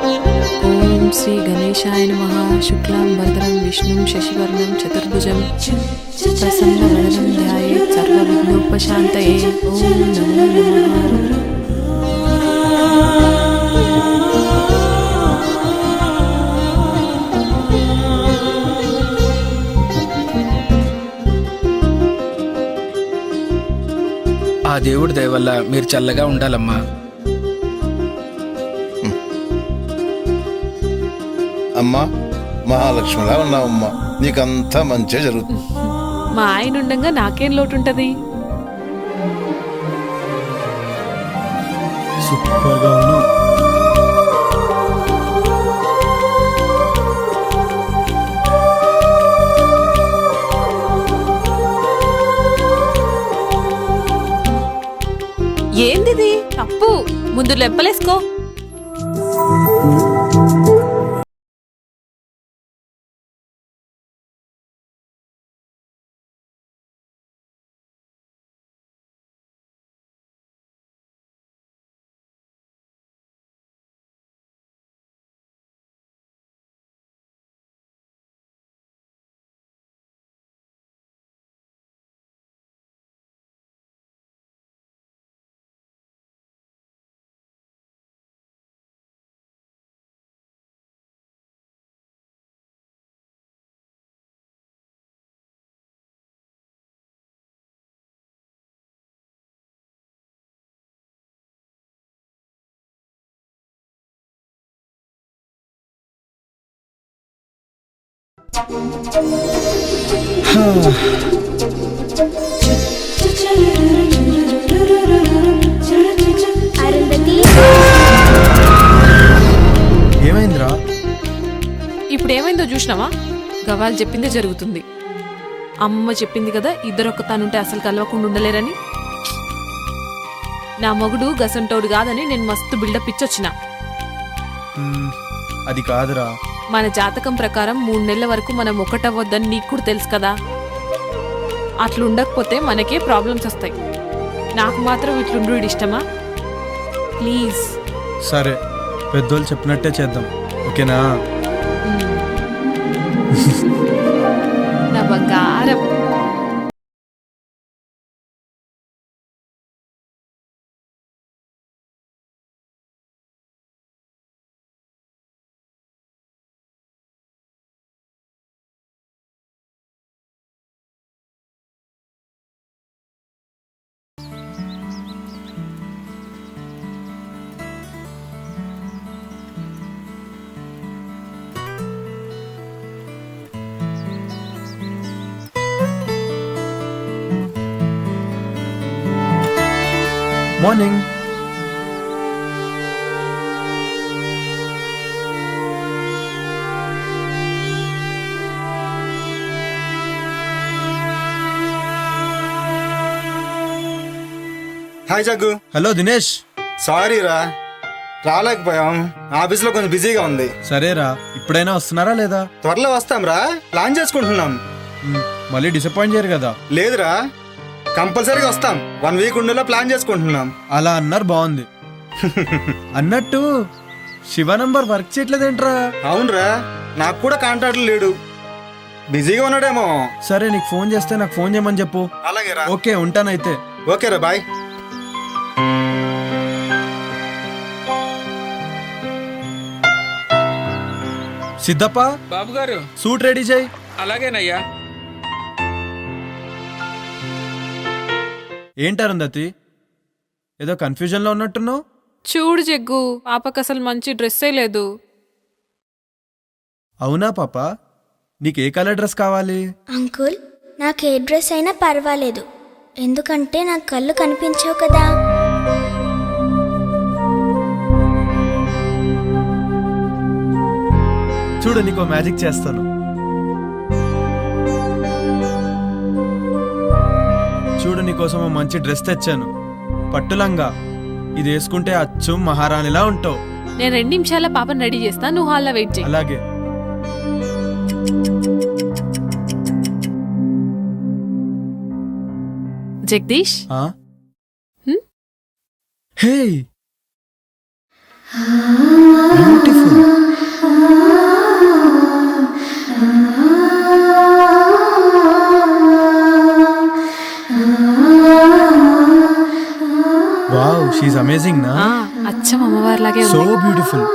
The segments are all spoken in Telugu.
ఓం శ్రీ గణేశాయ నమః. శుక్లాం వరదరం విష్ణుం శశివర్ణం చతుర్భుజం ప్రసన్నవదనం ధ్యాయేత్ సర్వవిఘ్నోపశాంతయే. ఓం నమో నమః. ఆ దేవుడి దయ వల్ల మీరు చల్లగా ఉండాలమ్మా. అమ్మా మహాలక్ష్మిలా ఉన్నావమ్మా, నీకంతా మంచిగా జరుగుతుంది. మా ఆయన ఉండగా నాకేం లోటుంటది? సూపర్గా ఉన్నావు. ఏందిది తప్పు? ముందు లెప్పలేసుకో. ఏమైందిరా? ఇప్పుడు ఏమైందో చూసినావా? గవాలు చెప్పిందే జరుగుతుంది. అమ్మ చెప్పింది కదా, ఇద్దరొక్క తానుంటే అసలు కలవకుండా ఉండలేరని. నా మొగుడు గసంటోడు కాదని నేను మస్తు బిల్డప్ ఇచ్చొచ్చిన. అది కాదురా. మన జాతకం ప్రకారం 3 నెలల వరకు మనం ఒకటవ్వద్దని నీకు కూడా తెలుసు కదా. అట్లుండకపోతే మనకే ప్రాబ్లమ్స్ వస్తాయి. నాకు మాత్రం ఇట్లుండు ఇష్టమా? ప్లీజ్. సరే, పెద్దోళ్ళు చెప్పినట్టే చేద్దాం, ఓకేనా? నా బంగారం. Morning. Hi Jaggu. Hello Dinesh. Sorry రా, రాలేకపోయాం. ఆఫీస్లో కొంచెం బిజీగా ఉంది. సరేరా, ఇప్పుడైనా వస్తున్నారా లేదా? త్వరలో వస్తాం రా, ప్లాన్ చేసుకుంటున్నాం. మళ్ళీ డిసప్పాయింట్ చేయరు కదా? లేదురా, కంపల్సరీగా వస్తాం. 1 వీక్ ఉండేలా ప్లాన్ చేసుకుంటున్నాం. అలా అన్నారు, బాగుంది. అన్నట్టు శివ నంబర్ వర్క్ చేయట్లేదేంట్రా? అవునరా, నాకు కూడా కాంటాక్ట్ లేడు, బిజీగా ఉన్నాడేమో. సరే, నీకు ఫోన్ చేస్తే నాకు ఫోన్ చేయమని చెప్పు. అలాగే రా. ఓకే, ఉంటానైతే. ఓకే రా, బాయ్. సిద్ధప్ప, బాబు గారు. సూట్ రెడీ చేయి. అలాగేనయ్యా. ఏంటారుందతి, ఏదో కన్ఫ్యూజన్ లో ఉన్నట్టున్నావు? చూడు జగ్గు, పాపకు అసలు మంచి డ్రెస్సే లేదు. అవునా పాప, నీకు ఏ కలర్ డ్రెస్ కావాలి? అంకుల్, నాకు ఏ డ్రెస్ అయినా పర్వాలేదు, ఎందుకంటే నాకు కళ్ళు కనిపించవు కదా. చూడు, నీకో మ్యాజిక్ చేస్తాను. చూడు, నీకోసం ఓ మంచి డ్రెస్ తెచ్చాను, పట్టులంగా. ఇది వేసుకుంటే అచ్చం మహారాణిలా ఉంటావు. నేను 2 నిమిషాల పాపను రెడీ చేస్తా, నువ్వు హాల్లో వెయిట్ చేయి. అలాగే. జగదీష్, హే, బ్యూటిఫుల్. అలాగే సో ఉంది. బ్యూటిఫుల్.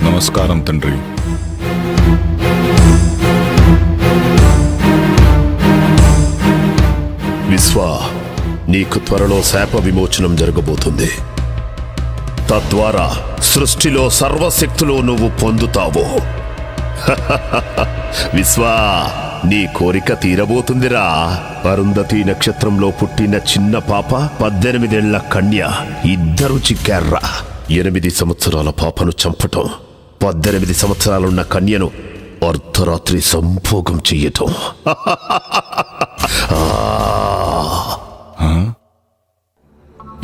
నమస్కారం తండ్రి. విశ్వ, నీకు త్వరలో శాప విమోచనం జరగబోతుంది. తద్వారా సృష్టిలో సర్వశక్తులు నువ్వు పొందుతావు. విశ్వ, నీ కోరిక తీరబోతుందిరా. అరుంధతి నక్షత్రంలో పుట్టిన చిన్న పాప, 18 ఏళ్ల కన్య ఇద్దరు చిక్కార్రా. 8 సంవత్సరాల పాపను చంపటం, 18 సంవత్సరాలున్న కన్యను అర్ధరాత్రి సంభోగం చెయ్యటం.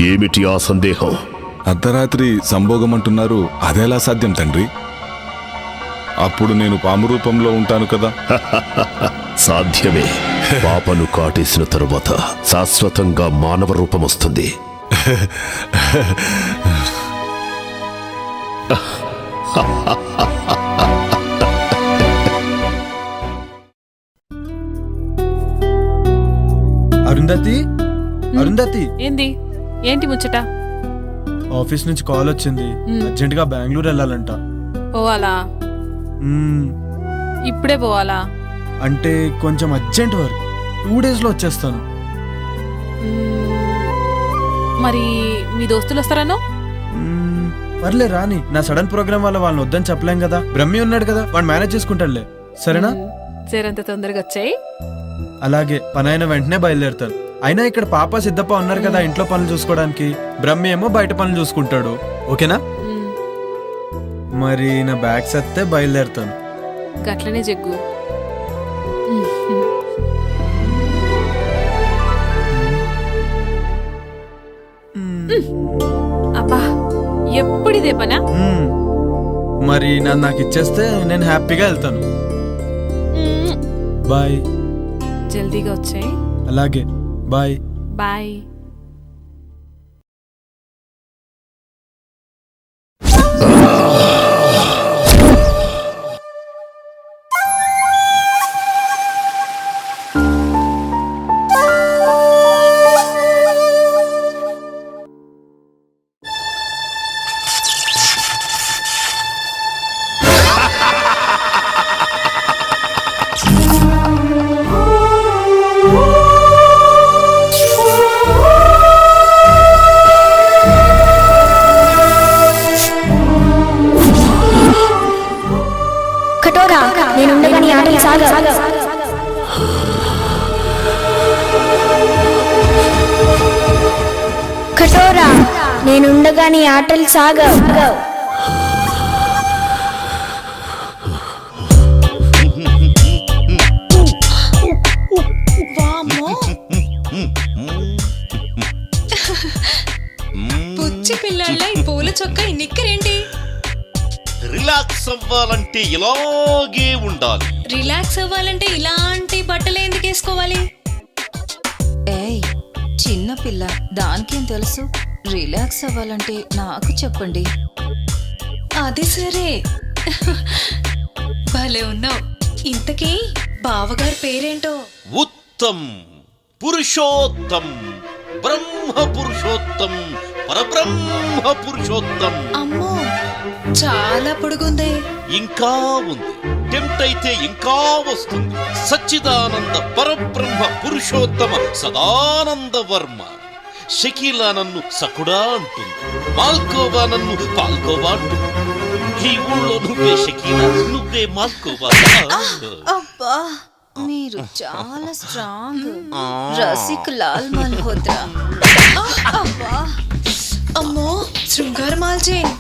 ఏమిటి ఆ సందేహం? అర్ధరాత్రి సంభోగం అంటున్నారు, అదెలా సాధ్యం తండ్రి? అప్పుడు నేను పాము రూపంలో ఉంటాను కదా. సాధ్యమే. పాపను కాటేసిన తరువాత శాశ్వతంగా మానవ రూపం వస్తుంది. అరుంధతి, అరుంధతి, ఏంటి ముచ్చట? ఆఫీస్ నుంచి కాల్ వచ్చింది. అర్జెంట్ గా బెంగళూరు వెళ్ళాలంట. పోవాలా? మ్మ్. ఇప్పుడే పోవాలా? అంటే కొంచెం అర్జెంట్ వర్క్. 2 days లో వచ్చేస్తాను. మరి మీ దోస్తులు వస్తారనో? పర్లే రాని. నా సడన్ ప్రోగ్రామ్ వల్ల వాళ్ళని వద్దని చెప్పలేం కదా. బ్రహ్మి ఉన్నాడు కదా, వాడు మేనేజ్ చేసుకుంటాడులే. సరేనా? సేరంత తొందరగా వచ్చాయి. అలాగే. పని అయిన వెంటనే బయలుదేరుతాను. అయినా ఇక్కడ పాప సిద్ధప్ప ఉన్నారు కదా ఇంట్లో పనులు చూసుకోవడానికి. బ్రహ్మి ఏమో బయట పనులు చూసుకుంటాడు. ఓకేనా? మరి నా బ్యాగ్ సత్తే బయలుదేరుతాను. గట్లనే జగ్గు. అబ్బా, ఎప్పుడు ఇదే పనా? మరి నాకు ఇచ్చేస్తే నేను హ్యాపీగా వెళ్తాను. బాయ్. జల్దీగా వచ్చాయి. అలాగే. బాయ్. బాయ్. కఠోరా, నేనుండగా నీ ఆటలు సాగవు. కఠోరా, నేనుండగా నీ ఆటలు సాగవు. పుచ్చి పిల్లళ్ళ ఈ పూల చొక్కా ఈ నిక్కరేంటి? రిలాక్స్ అవ్వాలంటే ఇలాగే ఉండాలి. రిలాక్స్ అవ్వాలంటే ఇలాంటి బట్టలు ఎందుకు వేసుకోవాలి? ఏయ్, చిన్న పిల్ల, దానికేం తెలుసు? రిలాక్స్ అవ్వాలంటే నాకు చెప్పండి. అది సరే, భలే ఉన్నావు. ఇంతకీ బావగారి పేరేంటో? పురుషోత్తం పురుషోత్తం బ్రహ్మ పురుషోత్తం పరబ్రహ్మ పురుషోత్తం. అమ్మో చాలా పొడుగుంది. ఇంకా ఉంది, టెంప్ట్ అయితే ఇంకా వస్తుంది. సచ్చిదానంద పరబ్రహ్మ పురుషోత్తమ సదానంద వర్మ. షకీలా నన్ను సకుడా అంటుంది, మాల్కోవా నన్ను పాల్కోవా అంటుంది. ఈ ఊళ్ళో నువ్వే షకీలా, నువ్వే మాల్కోవా. అబ్బా మీరు చాలా స్ట్రాంగ్. రసిక్ లాల్ మల్హోత్రా. అబ్బా అమ్మో శృంగార మాల్చేన్.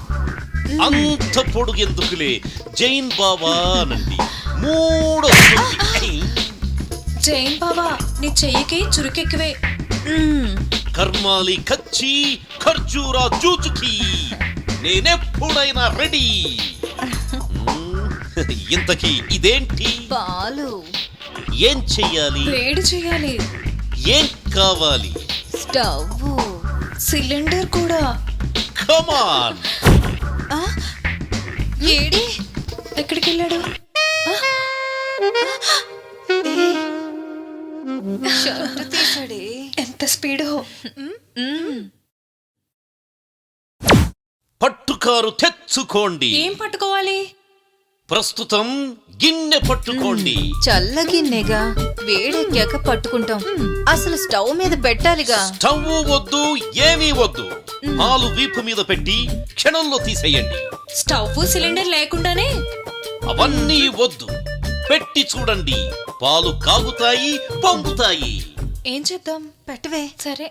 అంత పొడుగెందుకులే, జైన్ బాబా నండి. మూడొస్తుంది. జైన్ బాబా నీ చెయ్యికి చురుకెక్కువే. కర్మాలి కచ్చి ఖర్జూరా జూచుకి. నేనెప్పుడైనా రెడీ. ఇంతకీ ఇదేంటి? పాలు. ఏం చెయ్యాలి? వేడి చేయాలి. ఏం కావాలి? స్టవ్. సిలిండర్ కూడా. కమాన్. ఏడి ఎక్కడికి వెళ్ళాడు? షర్ట్ తీసాడే. ఎంత స్పీడో. పట్టుకారు తెచ్చుకోండి. ఏం పట్టుకోవాలి? ప్రస్తుతం గిన్నె పట్టుకోండి. చల్లగిన్నెగా, వేడెక్కాక పట్టుకుంటాం. అసలు స్టవ్ మీద పెట్టాలిగా. స్టవ్ వద్దు, ఏమీ వద్దు. పాలు వీపు మీద పెట్టి క్షణంలో తీసేయండి. స్టవ్ సిలిండర్ లేకుండానే? అవన్నీ వద్దు, పెట్టి చూడండి. పాలు కాగుతాయి, పొంగుతాయి. ఏం చేద్దాం? పెట్టవే. సరే.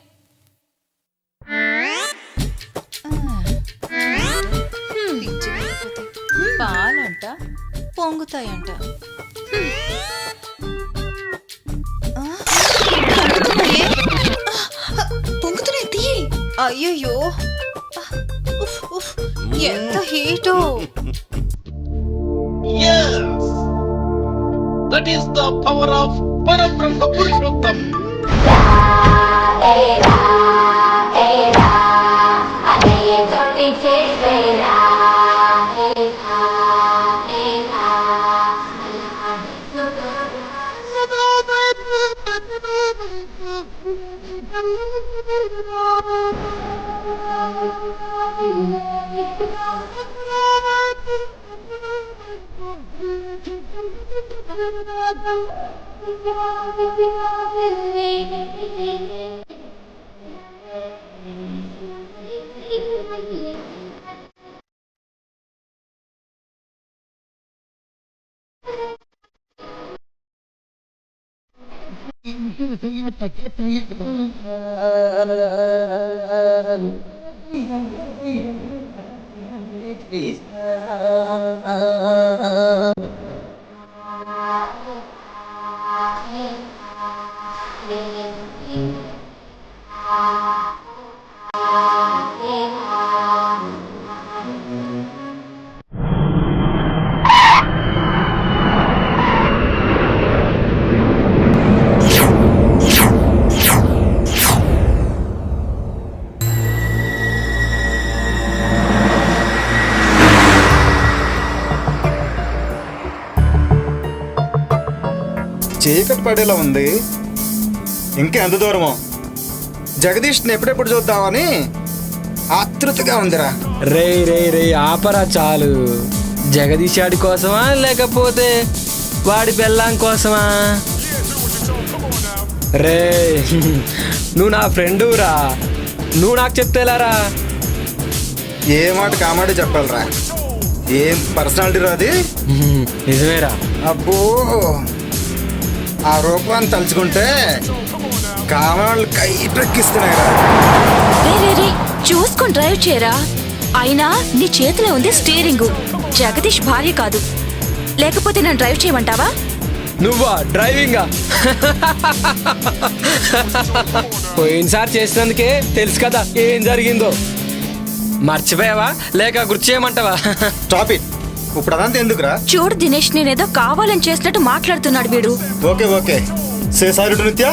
పాలంట పొంగుతాయంట. పొంగుతున్నాయి, తీయి. అయ్యయ్యో ఎంత హీటో. That is the power of Parabrahma Purushottam. చీకటి పడేలా ఉంది. ఇంకా ఎంత దూరమో? జగదీష్ని ఎప్పుడెప్పుడు చూద్దామని ఆతృతగా ఉందిరా. రే రే రే ఆపరా చాలు. జగదీష్ ఆడి కోసమా లేకపోతే వాడి బెల్లం కోసమా? రే నువ్వు నా ఫ్రెండు రా, నువ్వు నాకు చెప్తేలారా? ఏ మాట కామాడే చెప్పాలరా. ఏం పర్సనాలిటీ రాది. నిజమేరా. అబ్బో ఆ రూపాన్ని తలుచుకుంటే కామాళ్ళు కైపెక్కిస్తున్నాయిరా. చూసుకొని డ్రైవ్ చేయరా. అయినా నీ చేతిలో ఉంది స్టీరింగ్, జగదీష్ భార్య కాదు. లేకపోతే నన్ను డ్రైవ్ చేయమంటావా? నువ్వా డ్రైవింగా? పోయినసారి చేసినందుకే తెలుసు కదా ఏం జరిగిందో. మర్చిపోయావా లేక గుర్తు చేయమంటావా? Stop it. ఇప్పుడు అదంతా ఎందుకురా? చూడు దినేష్, నేనేదో కావాలని చేసినట్టు మాట్లాడుతున్నాడు వీడు. Okay okay, say sorry to నిత్య.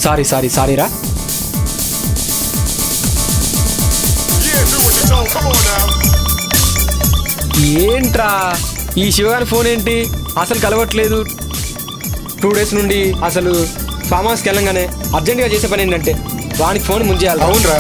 సారీ సారీ సారీరా. ఏంట్రా ఈ శివగారి ఫోన్ ఏంటి అసలు కలవట్లేదు? 2 days నుండి అసలు ఫామ్ హౌస్కి వెళ్ళంగానే అర్జెంటుగా చేసే పని ఏంటంటే వానికి ఫోన్ ముంచేయాలి. అవునరా